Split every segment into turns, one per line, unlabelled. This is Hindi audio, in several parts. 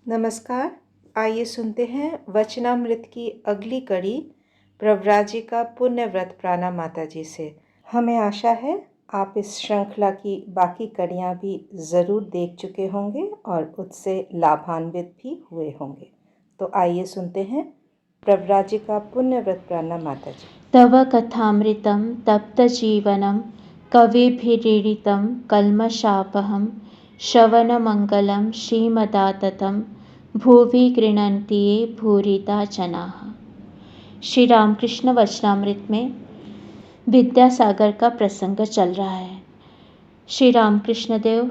नमस्कार। आइए सुनते हैं वचनामृत की अगली कड़ी प्रव्राजिका पुण्य व्रत प्राणा माता जी से। हमें आशा है आप इस श्रृंखला की बाकी कड़ियाँ भी ज़रूर देख चुके होंगे और उससे लाभान्वित भी हुए होंगे। तो आइए सुनते हैं प्रव्राजिका पुण्य व्रत प्राणा माता जी।
तव कथामृतं तप्तजीवनं कविभिरीडितं कल्मषापहं श्रवणमङ्गलं श्रीमदाततं भुवि गृह्णन्ति ये भूरिदा जनाः। श्री रामकृष्ण वचनामृत में विद्यासागर का प्रसंग चल रहा है। श्री रामकृष्ण देव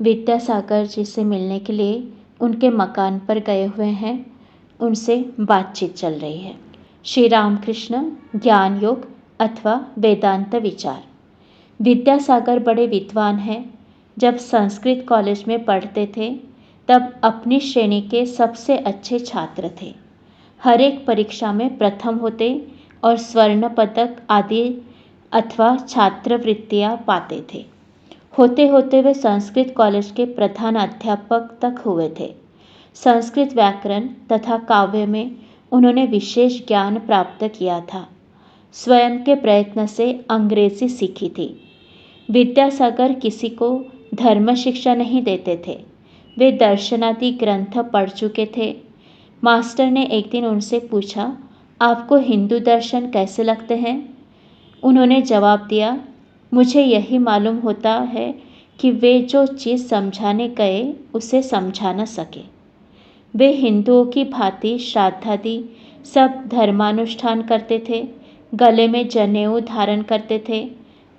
विद्यासागर जी से मिलने के लिए उनके मकान पर गए हुए हैं। उनसे बातचीत चल रही है। श्री रामकृष्ण ज्ञान योग अथवा वेदांत विचार। विद्यासागर बड़े विद्वान हैं। जब संस्कृत कॉलेज में पढ़ते थे तब अपनी श्रेणी के सबसे अच्छे छात्र थे। हर एक परीक्षा में प्रथम होते और स्वर्ण पदक आदि अथवा छात्रवृत्तियां पाते थे। होते होते वे संस्कृत कॉलेज के प्रधान अध्यापक तक हुए थे। संस्कृत व्याकरण तथा काव्य में उन्होंने विशेष ज्ञान प्राप्त किया था। स्वयं के प्रयत्न से अंग्रेजी सीखी थी। विद्यासागर किसी को धर्म शिक्षा नहीं देते थे। वे दर्शनादि ग्रंथ पढ़ चुके थे। मास्टर ने एक दिन उनसे पूछा, आपको हिंदू दर्शन कैसे लगते हैं? उन्होंने जवाब दिया, मुझे यही मालूम होता है कि वे जो चीज़ समझाने गए उसे समझा न सके। वे हिंदुओं की भांति श्राद्धादि सब धर्मानुष्ठान करते थे। गले में जनेऊ धारण करते थे।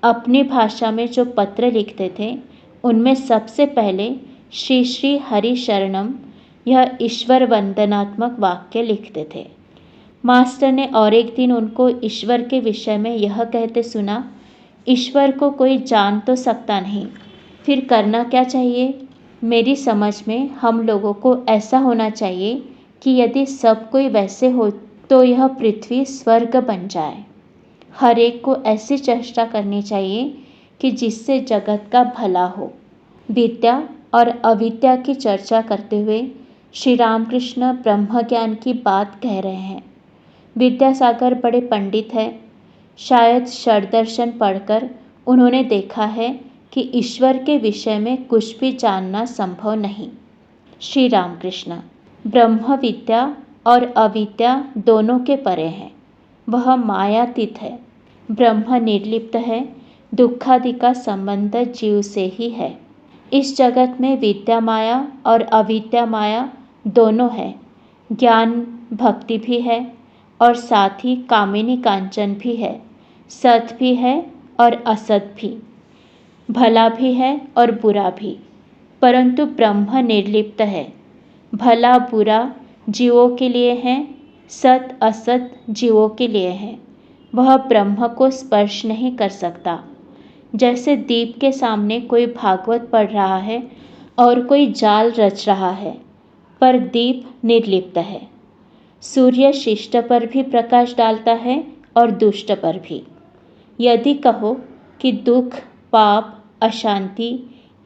अपनी भाषा में जो पत्र लिखते थे उनमें सबसे पहले श्री श्री हरि शरणम यह ईश्वर वंदनात्मक वाक्य लिखते थे। मास्टर ने और एक दिन उनको ईश्वर के विषय में यह कहते सुना, ईश्वर को कोई जान तो सकता नहीं, फिर करना क्या चाहिए? मेरी समझ में हम लोगों को ऐसा होना चाहिए कि यदि सब कोई वैसे हो तो यह पृथ्वी स्वर्ग बन जाए। हर एक को ऐसी चेष्टा करनी चाहिए कि जिससे जगत का भला हो। विद्या और अविद्या की चर्चा करते हुए श्री रामकृष्ण ब्रह्म ज्ञान की बात कह रहे हैं। विद्यासागर बड़े पंडित हैं। शायद षड्दर्शन पढ़कर उन्होंने देखा है कि ईश्वर के विषय में कुछ भी जानना संभव नहीं। श्री रामकृष्ण ब्रह्म विद्या और अविद्या दोनों के परे है। वह मायातीत है। ब्रह्म निर्लिप्त है। दुखादि का संबंध जीव से ही है। इस जगत में विद्या माया और अविद्या माया दोनों है। ज्ञान भक्ति भी है और साथ ही कामिनी कांचन भी है। सत भी है और असत भी, भला भी है और बुरा भी, परंतु ब्रह्म निर्लिप्त है। भला बुरा जीवों के लिए है, सत असत जीवों के लिए है। वह ब्रह्म को स्पर्श नहीं कर सकता। जैसे दीप के सामने कोई भागवत पढ़ रहा है और कोई जाल रच रहा है, पर दीप निर्लिप्त है। सूर्य शिष्ट पर भी प्रकाश डालता है और दुष्ट पर भी। यदि कहो कि दुख, पाप, अशांति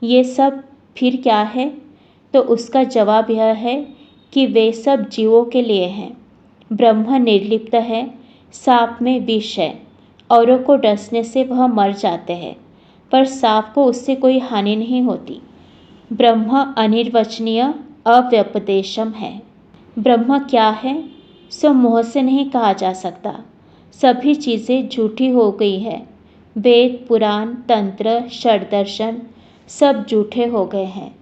ये सब फिर क्या है, तो उसका जवाब यह है कि वे सब जीवों के लिए हैं। ब्रह्म निर्लिप्त है। सांप में विष है, औरों को डसने से वह मर जाते हैं, पर सांप को उससे कोई हानि नहीं होती। ब्रह्म अनिर्वचनीय अव्यपदेशम है। ब्रह्म क्या है सो मोह से नहीं कहा जा सकता। सभी चीज़ें झूठी हो गई है। वेद, पुराण, तंत्र, षड्दर्शन सब झूठे हो गए हैं।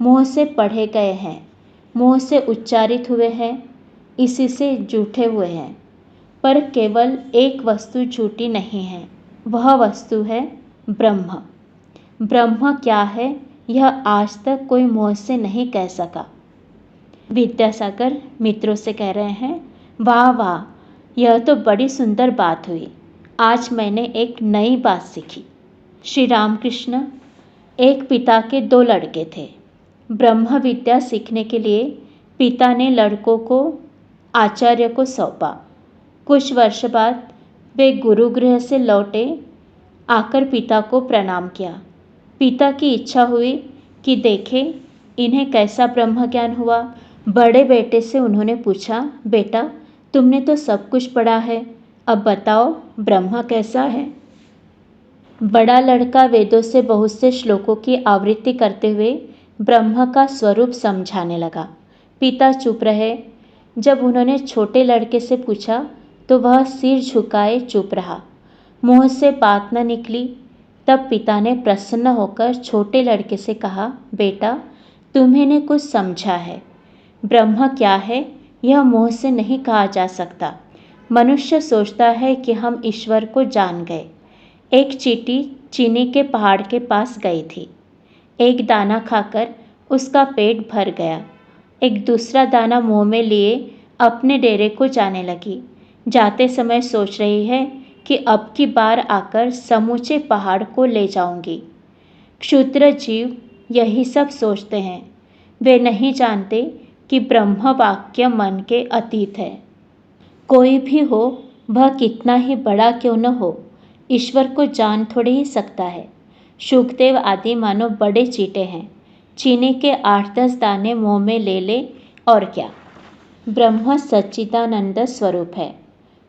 मोह से पढ़े गए हैं, मोह से उच्चारित हुए हैं, इसी से झूठे हुए हैं। पर केवल एक वस्तु झूठी नहीं है, वह वस्तु है ब्रह्म। ब्रह्म क्या है यह आज तक कोई मोह से नहीं कह सका। विद्यासागर मित्रों से कह रहे हैं, वाह वाह, यह तो बड़ी सुंदर बात हुई। आज मैंने एक नई बात सीखी। श्री रामकृष्ण एक पिता के दो लड़के थे। ब्रह्म विद्या सीखने के लिए पिता ने लड़कों को आचार्य को सौंपा। कुछ वर्ष बाद वे गुरुगृह से लौटे। आकर पिता को प्रणाम किया। पिता की इच्छा हुई कि देखें इन्हें कैसा ब्रह्म ज्ञान हुआ। बड़े बेटे से उन्होंने पूछा, बेटा तुमने तो सब कुछ पढ़ा है, अब बताओ ब्रह्मा कैसा है। बड़ा लड़का वेदों से बहुत से श्लोकों की आवृत्ति करते हुए ब्रह्म का स्वरूप समझाने लगा। पिता चुप रहे। जब उन्होंने छोटे लड़के से पूछा तो वह सिर झुकाए चुप रहा। मुंह से बात न निकली। तब पिता ने प्रसन्न होकर छोटे लड़के से कहा, बेटा तुम्हें कुछ समझा है। ब्रह्म क्या है यह मुंह से नहीं कहा जा सकता। मनुष्य सोचता है कि हम ईश्वर को जान गए। एक चींटी चीनी के पहाड़ के पास गई थी। एक दाना खाकर उसका पेट भर गया। एक दूसरा दाना मुंह में लिए अपने डेरे को जाने लगी। जाते समय सोच रही है कि अब की बार आकर समूचे पहाड़ को ले जाऊंगी। क्षुद्र जीव यही सब सोचते हैं। वे नहीं जानते कि ब्रह्म वाक्य मन के अतीत है। कोई भी हो, वह कितना ही बड़ा क्यों न हो, ईश्वर को जान थोड़े ही सकता है। शुकदेव आदि मानो बड़े चींटे हैं। चीनी के 8-10 दाने मुंह में ले और क्या। ब्रह्म सच्चिदानंद स्वरूप है।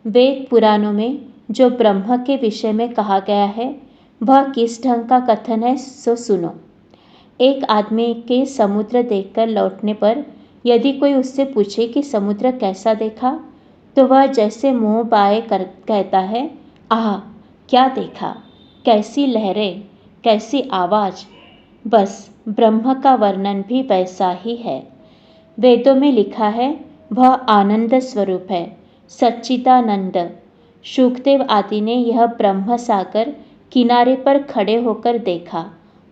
वेद पुराणों में जो ब्रह्म के विषय में कहा गया है वह किस ढंग का कथन है सो सुनो। एक आदमी के समुद्र देखकर लौटने पर यदि कोई उससे पूछे कि समुद्र कैसा देखा तो वह जैसे मुंह बाए कहता है, आह क्या देखा, कैसी लहरें, कैसी आवाज़। बस ब्रह्म का वर्णन भी वैसा ही है। वेदों में लिखा है वह आनंद स्वरूप है, सच्चिदानंद। शुकदेव आदि ने यह ब्रह्म सागर किनारे पर खड़े होकर देखा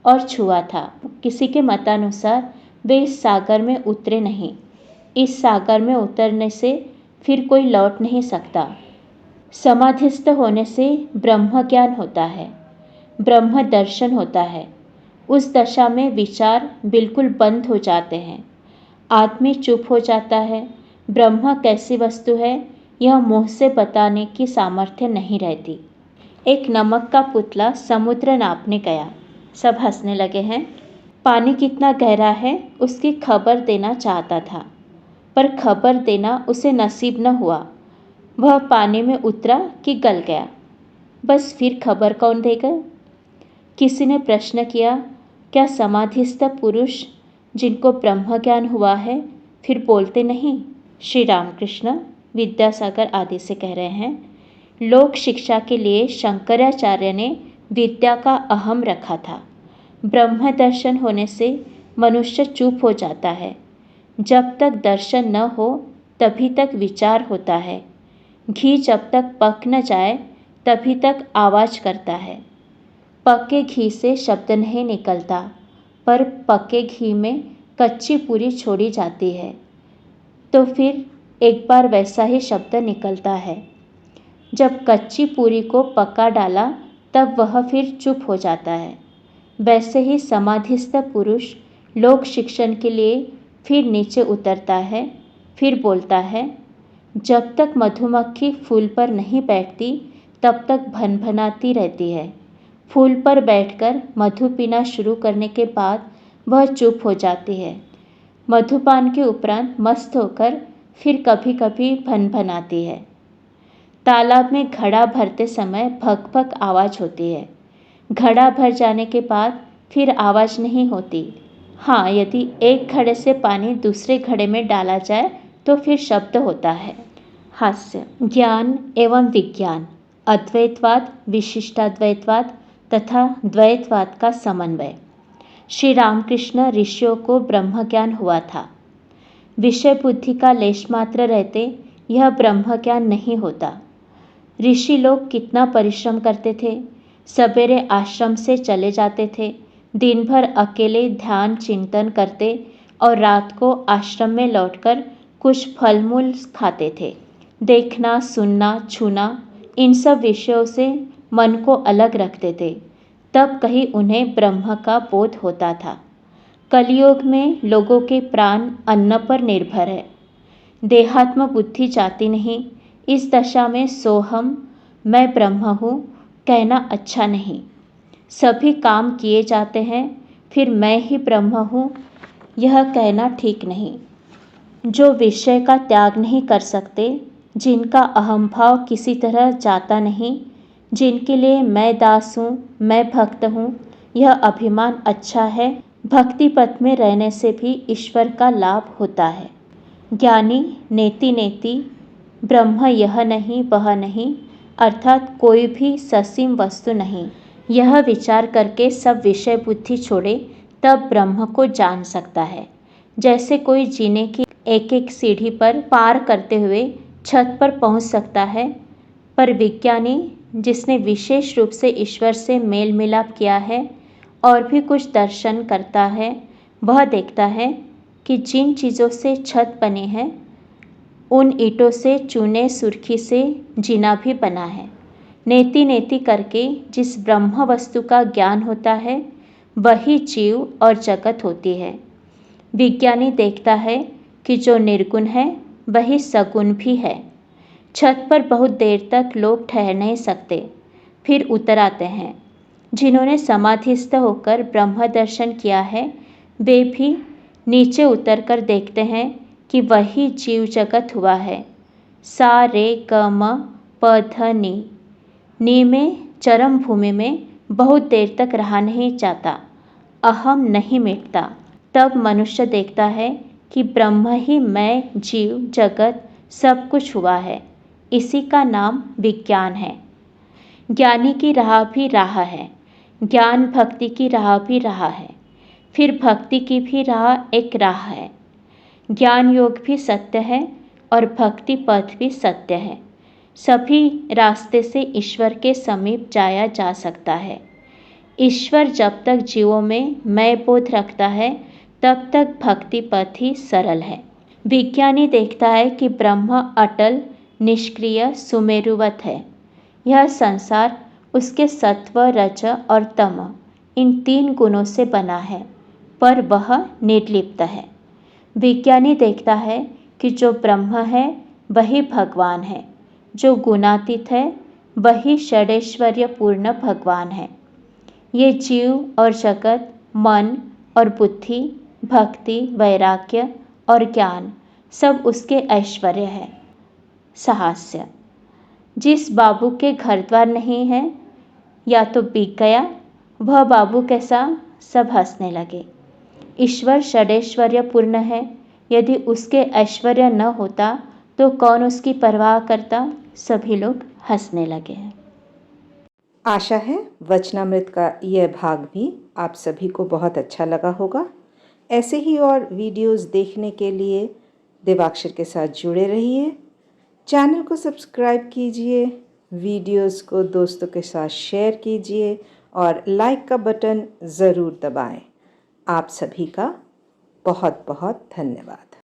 और छुआ था। किसी के मतानुसार वे इस सागर में उतरे नहीं। इस सागर में उतरने से फिर कोई लौट नहीं सकता। समाधिस्थ होने से ब्रह्म ज्ञान होता है, ब्रह्म दर्शन होता है। उस दशा में विचार बिल्कुल बंद हो जाते हैं। आदमी चुप हो जाता है। ब्रह्म कैसी वस्तु है यह मुंह से बताने की सामर्थ्य नहीं रहती। एक नमक का पुतला समुद्र नापने गया। सब हंसने लगे हैं। पानी कितना गहरा है उसकी खबर देना चाहता था, पर खबर देना उसे नसीब न हुआ। वह पानी में उतरा कि गल गया। बस फिर खबर कौन देगा। किसी ने प्रश्न किया, क्या समाधिस्थ पुरुष जिनको ब्रह्म ज्ञान हुआ है फिर बोलते नहीं। श्री रामकृष्ण विद्यासागर आदि से कह रहे हैं, लोक शिक्षा के लिए शंकराचार्य ने विद्या का अहम रखा था। ब्रह्म दर्शन होने से मनुष्य चुप हो जाता है। जब तक दर्शन न हो तभी तक विचार होता है। घी जब तक पक न जाए तभी तक आवाज़ करता है। पके घी से शब्द नहीं निकलता, पर पके घी में कच्ची पूरी छोड़ी जाती है तो फिर एक बार वैसा ही शब्द निकलता है। जब कच्ची पूरी को पका डाला तब वह फिर चुप हो जाता है। वैसे ही समाधिस्थ पुरुष लोक शिक्षण के लिए फिर नीचे उतरता है, फिर बोलता है। जब तक मधुमक्खी फूल पर नहीं बैठती तब तक भनभनाती रहती है। फूल पर बैठकर मधु पीना शुरू करने के बाद वह चुप हो जाती है। मधुपान के उपरांत मस्त होकर फिर कभी कभी भनभनाती है। तालाब में घड़ा भरते समय भक भक आवाज़ होती है। घड़ा भर जाने के बाद फिर आवाज़ नहीं होती। हाँ, यदि एक घड़े से पानी दूसरे घड़े में डाला जाए तो फिर शब्द होता है। हास्य। ज्ञान एवं विज्ञान, अद्वैतवाद, विशिष्टाद्वैतवाद तथा द्वैतवाद का समन्वय। श्री रामकृष्ण ऋषियों को ब्रह्म ज्ञान हुआ था। विषय बुद्धि का लेश मात्र रहते यह ब्रह्म ज्ञान नहीं होता। ऋषि लोग कितना परिश्रम करते थे। सवेरे आश्रम से चले जाते थे, दिन भर अकेले ध्यान चिंतन करते और रात को आश्रम में लौटकर कुछ फल मूल खाते थे। देखना, सुनना, छूना, इन सब विषयों से मन को अलग रखते थे। तब कहीं उन्हें ब्रह्म का बोध होता था। कलयुग में लोगों के प्राण अन्न पर निर्भर है। देहात्म बुद्धि जाती नहीं। इस दशा में सोहम, मैं ब्रह्म हूँ कहना अच्छा नहीं। सभी काम किए जाते हैं, फिर मैं ही ब्रह्म हूँ यह कहना ठीक नहीं। जो विषय का त्याग नहीं कर सकते, जिनका अहम भाव किसी तरह जाता नहीं, जिनके लिए मैं दास हूँ, मैं भक्त हूँ, यह अभिमान अच्छा है। भक्ति पथ में रहने से भी ईश्वर का लाभ होता है। ज्ञानी नेति नेति ब्रह्म यह नहीं वह नहीं, अर्थात कोई भी ससीम वस्तु नहीं, यह विचार करके सब विषय बुद्धि छोड़े तब ब्रह्म को जान सकता है। जैसे कोई जीने की एक एक सीढ़ी पर पार करते हुए छत पर पहुंच सकता है, पर विज्ञानी जिसने विशेष रूप से ईश्वर से मेल मिलाप किया है और भी कुछ दर्शन करता है, वह देखता है कि जिन चीज़ों से छत बनी है उन ईंटों से चूने सुर्खी से जीना भी बना है। नेति नेति करके जिस ब्रह्म वस्तु का ज्ञान होता है वही जीव और जगत होती है। विज्ञानी देखता है कि जो निर्गुण है वही सगुण भी है। छत पर बहुत देर तक लोग ठहर नहीं सकते, फिर उतर आते हैं। जिन्होंने समाधिस्थ होकर ब्रह्म दर्शन किया है वे भी नीचे उतरकर देखते हैं कि वही जीव जगत हुआ है। सा रे ग म प ध नी में चरम भूमि में बहुत देर तक रहा नहीं जाता, अहम नहीं मिटता। तब मनुष्य देखता है कि ब्रह्म ही मैं जीव जगत सब कुछ हुआ है। इसी का नाम विज्ञान है। ज्ञानी की राह भी राह है, ज्ञान भक्ति की राह भी राह है, फिर भक्ति की भी राह एक राह है। ज्ञान योग भी सत्य है और भक्ति पथ भी सत्य है। सभी रास्ते से ईश्वर के समीप जाया जा सकता है। ईश्वर जब तक जीवों में मैं बोध रखता है तब तक भक्ति पथ ही सरल है। विज्ञानी देखता है कि ब्रह्म अटल निष्क्रिय सुमेरुवत है। यह संसार उसके सत्व रज और तम इन 3 गुणों से बना है, पर वह निर्लिप्त है। विज्ञानी देखता है कि जो ब्रह्म है वही भगवान है, जो गुणातीत है वही षडैश्वर्य पूर्ण भगवान है। ये जीव और जगत, मन और बुद्धि, भक्ति, वैराग्य और ज्ञान सब उसके ऐश्वर्य है। साहस्य। जिस बाबू के घर द्वार नहीं है या तो बिक गया, वह बाबू कैसा, सब हंसने लगे। ईश्वर षडैश्वर्य पूर्ण है, यदि उसके ऐश्वर्य न होता तो कौन उसकी परवाह करता। सभी लोग हंसने लगे हैं।
आशा है वचनामृत का यह भाग भी आप सभी को बहुत अच्छा लगा होगा। ऐसे ही और वीडियोस देखने के लिए देवाक्षर के साथ जुड़े रहिए। चैनल को सब्सक्राइब कीजिए, वीडियोस को दोस्तों के साथ शेयर कीजिए और लाइक का बटन ज़रूर दबाएं। आप सभी का बहुत बहुत धन्यवाद।